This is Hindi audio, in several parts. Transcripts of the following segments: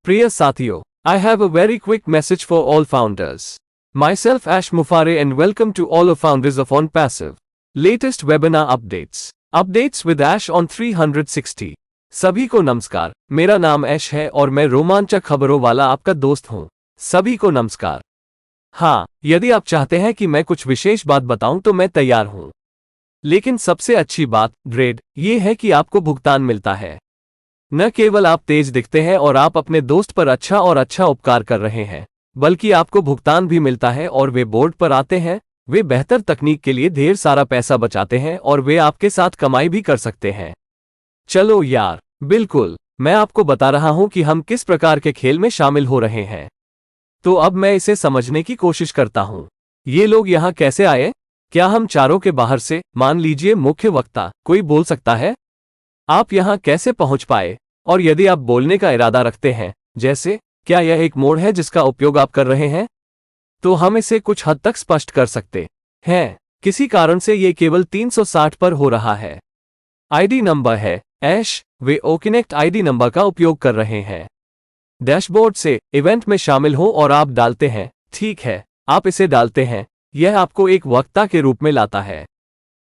प्रिय साथियों, I have a very quick message for all founders. Myself Ash Mufare and welcome to all of founders of On Passive. Latest webinar updates. Updates with Ash on 360. सभी को नमस्कार, मेरा नाम ऐश है और मैं रोमांचक खबरों वाला आपका दोस्त हूं। सभी को नमस्कार। हाँ, यदि आप चाहते हैं कि मैं कुछ विशेष बात बताऊं तो मैं तैयार हूं। लेकिन सबसे अच्छी बात, ग्रेड, ये है कि आपको भुगतान मिलता है। न केवल आप तेज दिखते हैं और आप अपने दोस्त पर अच्छा उपकार कर रहे हैं, बल्कि आपको भुगतान भी मिलता है और वे बोर्ड पर आते हैं, वे बेहतर तकनीक के लिए ढेर सारा पैसा बचाते हैं और वे आपके साथ कमाई भी कर सकते हैं। चलो यार, बिल्कुल, मैं आपको बता रहा हूं कि हम किस प्रकार के खेल में शामिल हो रहे हैं। तो अब मैं इसे समझने की कोशिश करता हूं। ये लोग यहां कैसे आए? क्या हम चारों के बाहर से, मान लीजिए मुख्य वक्ता, कोई बोल सकता है? आप यहां कैसे पहुंच पाए? और यदि आप बोलने का इरादा रखते हैं, जैसे, क्या यह एक मोड है जिसका उपयोग आप कर रहे हैं? तो हम इसे कुछ हद तक स्पष्ट कर सकते हैं। किसी कारण से यह केवल 360 पर हो रहा है। आईडी नंबर है ऐश, वे ओकनेक्ट आईडी नंबर का उपयोग कर रहे हैं। डैशबोर्ड से इवेंट में शामिल हो और आप डालते हैं, ठीक है, आप इसे डालते हैं, यह आपको एक वक्ता के रूप में लाता है।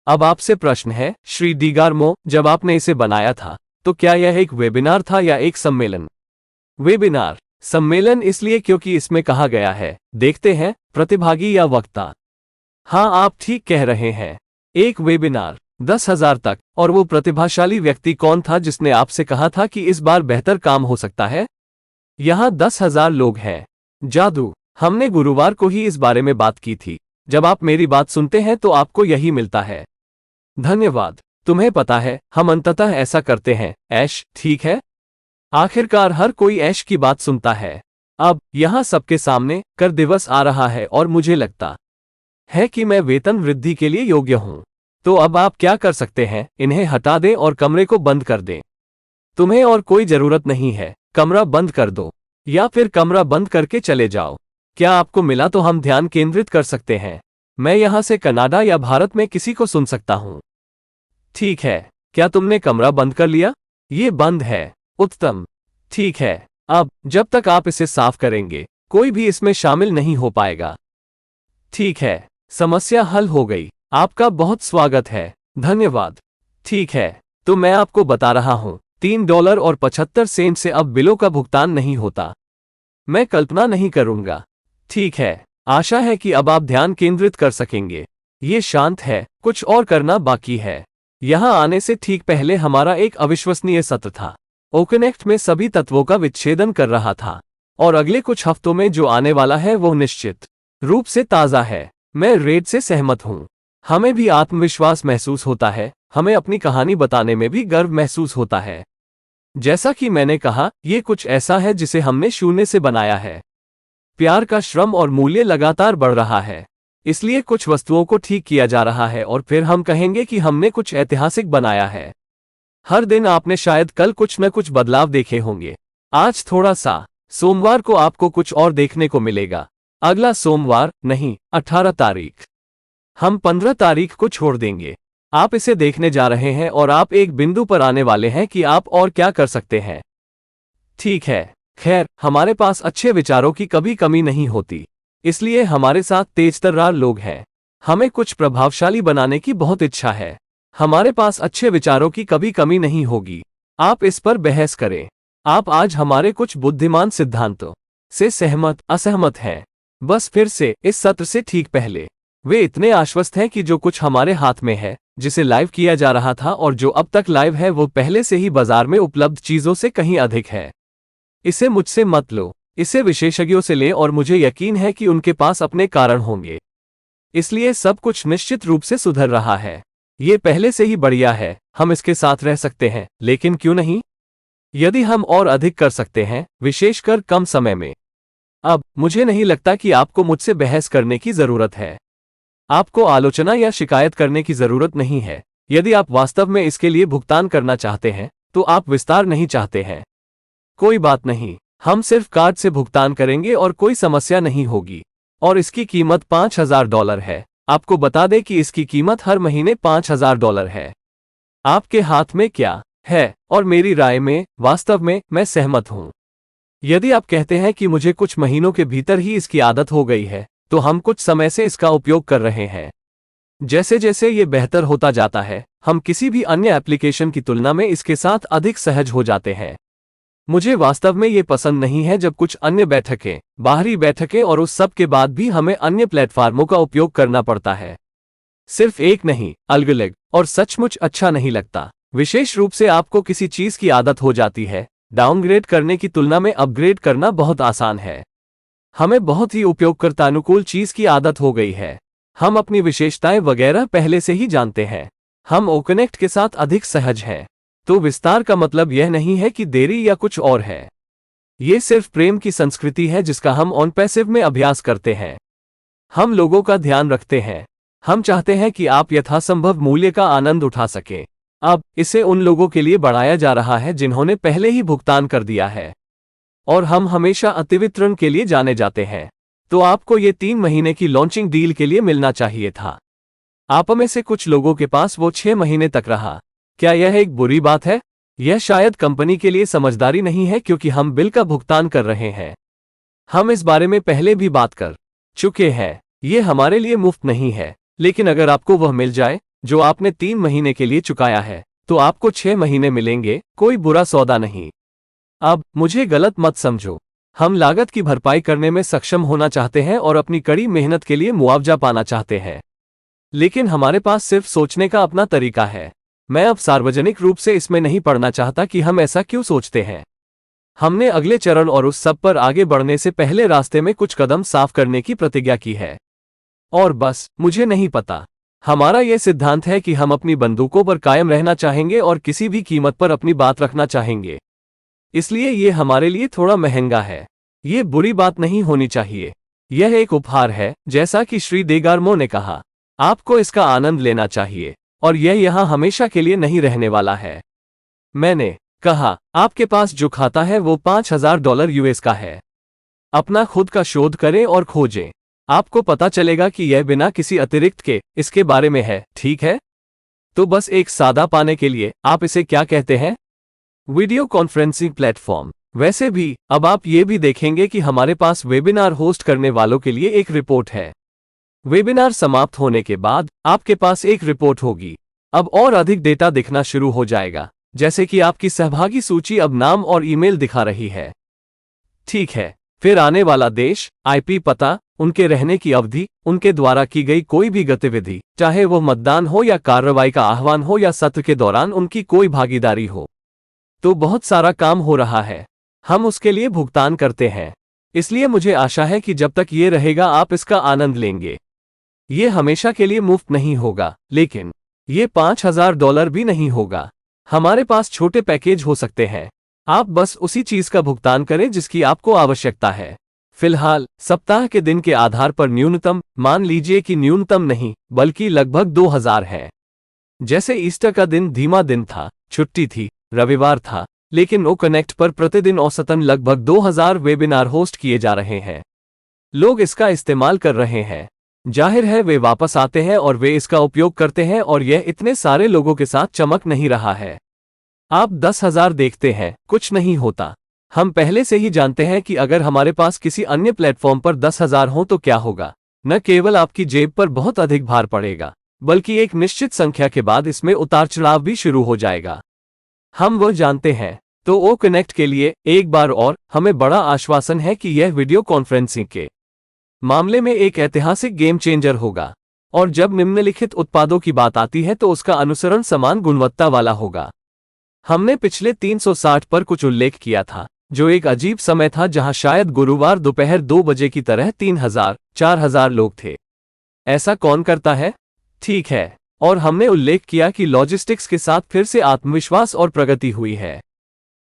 अब आपसे प्रश्न है, श्री डीगार्मो, जब आपने इसे बनाया था, तो क्या यह एक वेबिनार था या एक सम्मेलन? वेबिनार, सम्मेलन इसलिए क्योंकि इसमें कहा गया है, देखते हैं, प्रतिभागी या वक्ता। हाँ, आप ठीक कह रहे हैं, एक वेबिनार, 10,000 तक, और वो प्रतिभाशाली व्यक्ति कौन था जिसने आपसे कहा था कि इस बार बेहतर काम हो सकता है? यहाँ 10,000 लोग हैं। जादू, हमने गुरुवार को ही इस बारे में बात की थी। जब आप मेरी बात सुनते हैं तो आपको यही मिलता है। धन्यवाद। तुम्हें पता है, हम अंततः ऐसा करते हैं, ऐश, ठीक है? आखिरकार हर कोई ऐश की बात सुनता है। अब यहां सबके सामने कर दिवस आ रहा है और मुझे लगता है कि मैं वेतन वृद्धि के लिए योग्य हूं। तो अब आप क्या कर सकते हैं? इन्हें हटा दें और कमरे को बंद कर दें। तुम्हें और कोई जरूरत नहीं है, कमरा बंद कर दो, या फिर कमरा बंद करके चले जाओ। क्या आपको मिला? तो हम ध्यान केंद्रित कर सकते हैं। मैं यहां से कनाडा या भारत में किसी को सुन सकता हूं। ठीक है, क्या तुमने कमरा बंद कर लिया? ये बंद है। उत्तम। ठीक है, अब जब तक आप इसे साफ करेंगे, कोई भी इसमें शामिल नहीं हो पाएगा। ठीक है, समस्या हल हो गई। आपका बहुत स्वागत है। धन्यवाद। ठीक है, तो मैं आपको बता रहा हूं, $3 और 75 सेंट से अब बिलों का भुगतान नहीं होता। मैं कल्पना नहीं करूंगा। ठीक है, आशा है कि अब आप ध्यान केंद्रित कर सकेंगे। ये शांत है, कुछ और करना बाकी है। यहां आने से ठीक पहले हमारा एक अविश्वसनीय सत्र था। ओकनेक्ट में सभी तत्वों का विच्छेदन कर रहा था, और अगले कुछ हफ्तों में जो आने वाला है वो निश्चित रूप से ताज़ा है। मैं रेड से सहमत हूं। हमें भी आत्मविश्वास महसूस होता है, हमें अपनी कहानी बताने में भी गर्व महसूस होता है। जैसा कि मैंने कहा, यह कुछ ऐसा है जिसे हमने शून्य से बनाया है। प्यार का श्रम और मूल्य लगातार बढ़ रहा है, इसलिए कुछ वस्तुओं को ठीक किया जा रहा है और फिर हम कहेंगे कि हमने कुछ ऐतिहासिक बनाया है। हर दिन आपने शायद कल कुछ न कुछ बदलाव देखे होंगे। आज थोड़ा सा। सोमवार को आपको कुछ और देखने को मिलेगा। अगला सोमवार नहीं, 18 तारीख। हम 15 तारीख को छोड़ देंगे। आप इसे देखने जा रहे हैं और आप एक बिंदु पर आने वाले हैं कि आप और क्या कर सकते हैं। ठीक है, खैर, हमारे पास अच्छे विचारों की कभी कमी नहीं होती, इसलिए हमारे साथ तेजतर्रार लोग हैं। हमें कुछ प्रभावशाली बनाने की बहुत इच्छा है। हमारे पास अच्छे विचारों की कभी कमी नहीं होगी। आप इस पर बहस करें। आप आज हमारे कुछ बुद्धिमान सिद्धांतों से सहमत असहमत हैं। बस फिर से, इस सत्र से ठीक पहले, वे इतने आश्वस्त हैं कि जो कुछ हमारे हाथ में है, जिसे लाइव किया जा रहा था और जो अब तक लाइव है, वो पहले से ही बाजार में उपलब्ध चीजों से कहीं अधिक है। इसे मुझसे मत लो, इसे विशेषज्ञों से लें और मुझे यकीन है कि उनके पास अपने कारण होंगे। इसलिए सब कुछ निश्चित रूप से सुधर रहा है। ये पहले से ही बढ़िया है। हम इसके साथ रह सकते हैं, लेकिन क्यों नहीं? यदि हम और अधिक कर सकते हैं, विशेषकर कम समय में। अब मुझे नहीं लगता कि आपको मुझसे बहस करने की जरूरत है। आपको आलोचना या शिकायत करने की जरूरत नहीं है। यदि आप वास्तव में इसके लिए भुगतान करना चाहते हैं, तो आप विस्तार नहीं चाहते हैं। कोई बात नहीं, हम सिर्फ कार्ड से भुगतान करेंगे और कोई समस्या नहीं होगी। और इसकी कीमत $5,000 है। आपको बता दें कि इसकी कीमत हर महीने $5,000 है। आपके हाथ में क्या है? और मेरी राय में, वास्तव में, मैं सहमत हूं। यदि आप कहते हैं कि मुझे कुछ महीनों के भीतर ही इसकी आदत हो गई है, तो हम कुछ समय से इसका उपयोग कर रहे हैं। जैसे जैसे ये बेहतर होता जाता है, हम किसी भी अन्य एप्लीकेशन की तुलना में इसके साथ अधिक सहज हो जाते हैं। मुझे वास्तव में ये पसंद नहीं है जब कुछ अन्य बैठकें, बाहरी बैठकें और उस सब के बाद भी हमें अन्य प्लेटफार्मों का उपयोग करना पड़ता है। सिर्फ एक नहीं, अलग-अलग, और सचमुच अच्छा नहीं लगता। विशेष रूप से आपको किसी चीज की आदत हो जाती है, डाउनग्रेड करने की तुलना में अपग्रेड करना बहुत आसान है। हमें बहुत ही उपयोगकर्ता अनुकूल चीज की आदत हो गई है। हम अपनी विशेषताएं वगैरह पहले से ही जानते हैं। हम ओकनेक्ट के साथ अधिक सहज हैं। तो विस्तार का मतलब यह नहीं है कि देरी या कुछ और है। ये सिर्फ प्रेम की संस्कृति है जिसका हम ऑन पैसिव में अभ्यास करते हैं। हम लोगों का ध्यान रखते हैं। हम चाहते हैं कि आप यथासंभव मूल्य का आनंद उठा सकें। अब इसे उन लोगों के लिए बढ़ाया जा रहा है जिन्होंने पहले ही भुगतान कर दिया है, और हम हमेशा अतिवितरण के लिए जाने जाते हैं। तो आपको ये 3 महीने की लॉन्चिंग डील के लिए मिलना चाहिए था। आप में से कुछ लोगों के पास वो 6 महीने तक रहा। क्या यह एक बुरी बात है? यह शायद कंपनी के लिए समझदारी नहीं है क्योंकि हम बिल का भुगतान कर रहे हैं। हम इस बारे में पहले भी बात कर चुके हैं। ये हमारे लिए मुफ्त नहीं है, लेकिन अगर आपको वह मिल जाए जो आपने 3 महीने के लिए चुकाया है, तो आपको 6 महीने मिलेंगे। कोई बुरा सौदा नहीं। अब मुझे गलत मत समझो। हम लागत की भरपाई करने में सक्षम होना चाहते हैं और अपनी कड़ी मेहनत के लिए मुआवजा पाना चाहते हैं, लेकिन हमारे पास सिर्फ सोचने का अपना तरीका है। मैं अब सार्वजनिक रूप से इसमें नहीं पड़ना चाहता कि हम ऐसा क्यों सोचते हैं। हमने अगले चरण और उस सब पर आगे बढ़ने से पहले रास्ते में कुछ कदम साफ करने की प्रतिज्ञा की है। और बस, मुझे नहीं पता। हमारा यह सिद्धांत है कि हम अपनी बंदूकों पर कायम रहना चाहेंगे और किसी भी कीमत पर अपनी बात रखना चाहेंगे। इसलिए ये हमारे लिए थोड़ा महंगा है। ये बुरी बात नहीं होनी चाहिए। यह एक उपहार है, जैसा कि श्री देगार्मो ने कहा। आपको इसका आनंद लेना चाहिए, और यह यहां हमेशा के लिए नहीं रहने वाला है। मैंने कहा, आपके पास जो खाता है वो $5000 यूएस का है। अपना खुद का शोध करें और खोजें। आपको पता चलेगा कि यह बिना किसी अतिरिक्त के इसके बारे में है, ठीक है? तो बस एक सादा पाने के लिए, आप इसे क्या कहते हैं? Video conferencing platform. वैसे भी, अब आप ये भी देखेंगे कि हमारे पास वेबिनार होस्ट करने वालों के लिए एक रिपोर्ट है। वेबिनार समाप्त होने के बाद आपके पास एक रिपोर्ट होगी। अब और अधिक डेटा दिखना शुरू हो जाएगा, जैसे कि आपकी सहभागी सूची अब नाम और ईमेल दिखा रही है। ठीक है, फिर आने वाला देश, आईपी पता, उनके रहने की अवधि, उनके द्वारा की गई कोई भी गतिविधि, चाहे वो मतदान हो या कार्रवाई का आह्वान हो या सत्र के दौरान उनकी कोई भागीदारी हो। तो बहुत सारा काम हो रहा है। हम उसके लिए भुगतान करते हैं। इसलिए मुझे आशा है कि जब तक ये रहेगा आप इसका आनंद लेंगे। ये हमेशा के लिए मुफ्त नहीं होगा, लेकिन ये $5000 भी नहीं होगा। हमारे पास छोटे पैकेज हो सकते हैं। आप बस उसी चीज का भुगतान करें जिसकी आपको आवश्यकता है। फिलहाल, सप्ताह के दिन के आधार पर न्यूनतम, मान लीजिए कि न्यूनतम नहीं, बल्कि लगभग 2000 है। जैसे ईस्टर का दिन धीमा दिन था, छुट्टी थी, रविवार था, लेकिन ओकनेक्ट पर प्रतिदिन औसतन लगभग 2000 वेबिनार होस्ट किए जा रहे हैं। लोग इसका इस्तेमाल कर रहे हैं। जाहिर है वे वापस आते हैं और वे इसका उपयोग करते हैं, और यह इतने सारे लोगों के साथ चमक नहीं रहा है। आप 10,000 देखते हैं, कुछ नहीं होता। हम पहले से ही जानते हैं कि अगर हमारे पास किसी अन्य प्लेटफॉर्म पर 10,000 हो तो क्या होगा। न केवल आपकी जेब पर बहुत अधिक भार पड़ेगा, बल्कि एक निश्चित संख्या के बाद इसमें उतार चढ़ाव भी शुरू हो जाएगा। हम वह जानते हैं। तो ओ कनेक्ट के लिए एक बार और हमें बड़ा आश्वासन है कि यह वीडियो कॉन्फ्रेंसिंग के मामले में एक ऐतिहासिक गेम चेंजर होगा। और जब निम्नलिखित उत्पादों की बात आती है तो उसका अनुसरण समान गुणवत्ता वाला होगा। हमने पिछले 360 पर कुछ उल्लेख किया था, जो एक अजीब समय था जहां शायद गुरुवार दोपहर 2 बजे की तरह 3000-4000 लोग थे। ऐसा कौन करता है? ठीक है। और हमने उल्लेख किया कि लॉजिस्टिक्स के साथ फिर से आत्मविश्वास और प्रगति हुई है।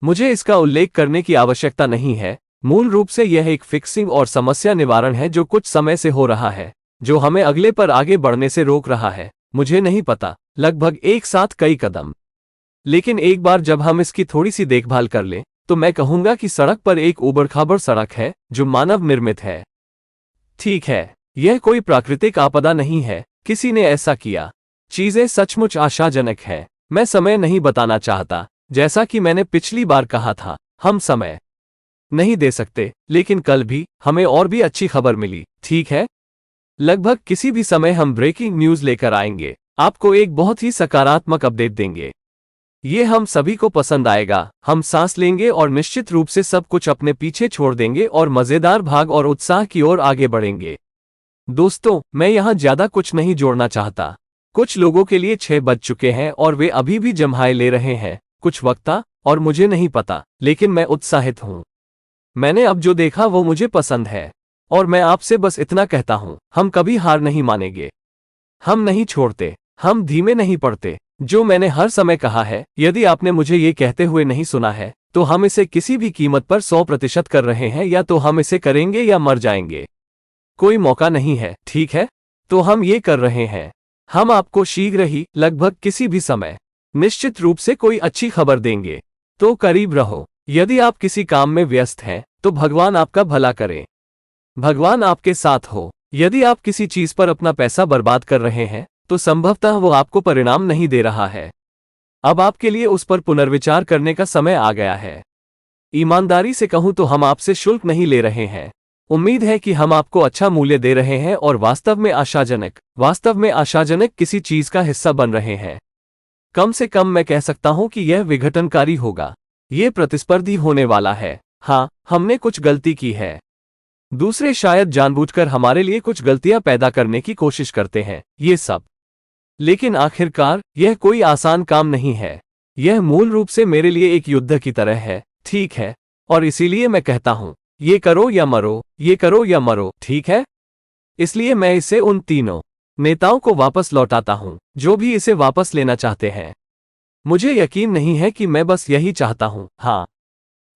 मुझे इसका उल्लेख करने की आवश्यकता नहीं है। मूल रूप से यह एक फिक्सिंग और समस्या निवारण है जो कुछ समय से हो रहा है, जो हमें अगले पर आगे बढ़ने से रोक रहा है। मुझे नहीं पता, लगभग एक साथ कई कदम। लेकिन एक बार जब हम इसकी थोड़ी सी देखभाल कर लें, तो मैं कहूंगा कि सड़क पर एक ऊबड़-खाबड़ सड़क है जो मानव निर्मित है। ठीक है, यह कोई प्राकृतिक आपदा नहीं है, किसी ने ऐसा किया। चीजें सचमुच आशाजनक हैं। मैं समय नहीं बताना चाहता, जैसा कि मैंने पिछली बार कहा था। हम समय नहीं दे सकते, लेकिन कल भी हमें और भी अच्छी खबर मिली, ठीक है? लगभग किसी भी समय हम ब्रेकिंग न्यूज लेकर आएंगे, आपको एक बहुत ही सकारात्मक अपडेट देंगे। ये हम सभी को पसंद आएगा। हम सांस लेंगे और निश्चित रूप से सब कुछ अपने पीछे छोड़ देंगे और मजेदार भाग और उत्साह की ओर आगे बढ़ेंगे। दोस्तों, मैं यहाँ ज्यादा कुछ नहीं जोड़ना चाहता। कुछ लोगों के लिए 6 बज चुके हैं और वे अभी भी जम्हाई ले रहे हैं। कुछ वक्ता और मुझे नहीं पता, लेकिन मैं उत्साहित हूँ। मैंने अब जो देखा वो मुझे पसंद है और मैं आपसे बस इतना कहता हूँ, हम कभी हार नहीं मानेंगे। हम नहीं छोड़ते, हम धीमे नहीं पड़ते। जो मैंने हर समय कहा है, यदि आपने मुझे ये कहते हुए नहीं सुना है, तो हम इसे किसी भी कीमत पर 100% कर रहे हैं, या तो हम इसे करेंगे या मर जाएंगे। कोई मौका नहीं है, ठीक है? तो हम ये कर रहे हैं। हम आपको शीघ्र ही, लगभग किसी भी समय, निश्चित रूप से कोई अच्छी खबर देंगे। तो करीब रहो। यदि आप किसी काम में व्यस्त हैं, तो भगवान आपका भला करे। भगवान आपके साथ हो। यदि आप किसी चीज पर अपना पैसा बर्बाद कर रहे हैं, तो संभवतः वो आपको परिणाम नहीं दे रहा है। अब आपके लिए उस पर पुनर्विचार करने का समय आ गया है। ईमानदारी से कहूं तो हम आपसे शुल्क नहीं ले रहे हैं। उम्मीद है कि हम आपको अच्छा मूल्य दे रहे हैं और वास्तव में आशाजनक किसी चीज का हिस्सा बन रहे हैं। कम से कम मैं कह सकता हूं कि यह विघटनकारी होगा। यह प्रतिस्पर्धी होने वाला है। हाँ, हमने कुछ गलती की है। दूसरे शायद जानबूझकर हमारे लिए कुछ गलतियां पैदा करने की कोशिश करते हैं, ये सब। लेकिन आखिरकार यह कोई आसान काम नहीं है। यह मूल रूप से मेरे लिए एक युद्ध की तरह है, ठीक है? और इसीलिए मैं कहता हूं, ये करो या मरो, ये करो या मरो, ठीक है? इसलिए मैं इसे उन तीनों नेताओं को वापस लौटाता हूं, जो भी इसे वापस लेना चाहते हैं। मुझे यकीन नहीं है कि मैं बस यही चाहता हूं। हाँ,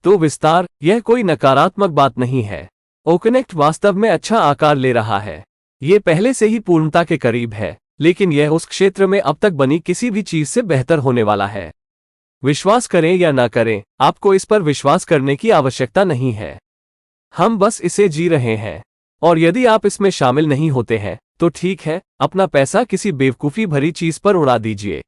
तो विस्तार, यह कोई नकारात्मक बात नहीं है। ओकनेक्ट वास्तव में अच्छा आकार ले रहा है। यह पहले से ही पूर्णता के करीब है, लेकिन यह उस क्षेत्र में अब तक बनी किसी भी चीज से बेहतर होने वाला है। विश्वास करें या ना करें, आपको इस पर विश्वास करने की आवश्यकता नहीं है। हम बस इसे जी रहे हैं। और यदि आप इसमें शामिल नहीं होते हैं, तो ठीक है, अपना पैसा किसी बेवकूफी भरी चीज पर उड़ा दीजिए।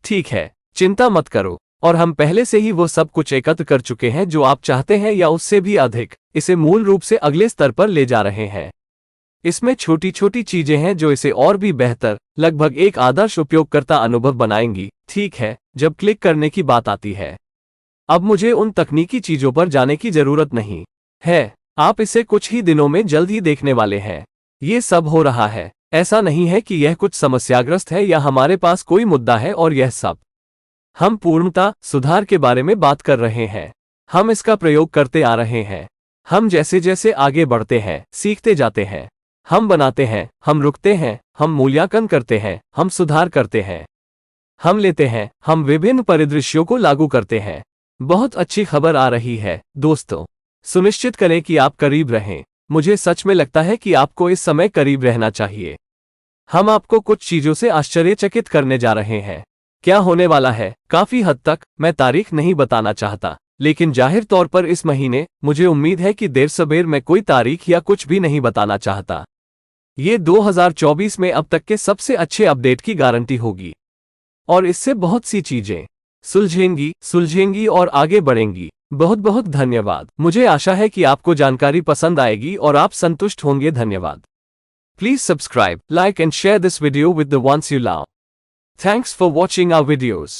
ठीक है, चिंता मत करो। और हम पहले से ही वो सब कुछ एकत्र कर चुके हैं जो आप चाहते हैं, या उससे भी अधिक। इसे मूल रूप से अगले स्तर पर ले जा रहे हैं। इसमें छोटी छोटी चीजें हैं जो इसे और भी बेहतर, लगभग एक आदर्श उपयोगकर्ता अनुभव बनाएंगी, ठीक है, जब क्लिक करने की बात आती है। अब मुझे उन तकनीकी चीजों पर जाने की जरूरत नहीं है। आप इसे कुछ ही दिनों में जल्द ही देखने वाले हैं। ये सब हो रहा है। ऐसा नहीं है कि यह कुछ समस्याग्रस्त है या हमारे पास कोई मुद्दा है और यह सब। हम पूर्णता, सुधार के बारे में बात कर रहे हैं। हम इसका प्रयोग करते आ रहे हैं। हम जैसे जैसे आगे बढ़ते हैं, सीखते जाते हैं। हम बनाते हैं, हम रुकते हैं, हम मूल्यांकन करते हैं, हम सुधार करते हैं। हम लेते हैं, हम विभिन्न परिदृश्यों को लागू करते हैं। बहुत अच्छी खबर आ रही है, दोस्तों। सुनिश्चित करें कि आप करीब रहें। मुझे सच में लगता है कि आपको इस समय करीब रहना चाहिए। हम आपको कुछ चीजों से आश्चर्यचकित करने जा रहे हैं। क्या होने वाला है? काफी हद तक मैं तारीख नहीं बताना चाहता, लेकिन जाहिर तौर पर इस महीने, मुझे उम्मीद है कि देर सबेर मैं कोई तारीख या कुछ भी नहीं बताना चाहता। ये 2024 में अब तक के सबसे अच्छे अपडेट की गारंटी होगी। और इससे बहुत सी चीजें सुलझेंगी और आगे बढ़ेंगी। बहुत बहुत धन्यवाद। मुझे आशा है कि आपको जानकारी पसंद आएगी और आप संतुष्ट होंगे। धन्यवाद। Please subscribe, like and share this video with the ones you love. Thanks for watching our videos.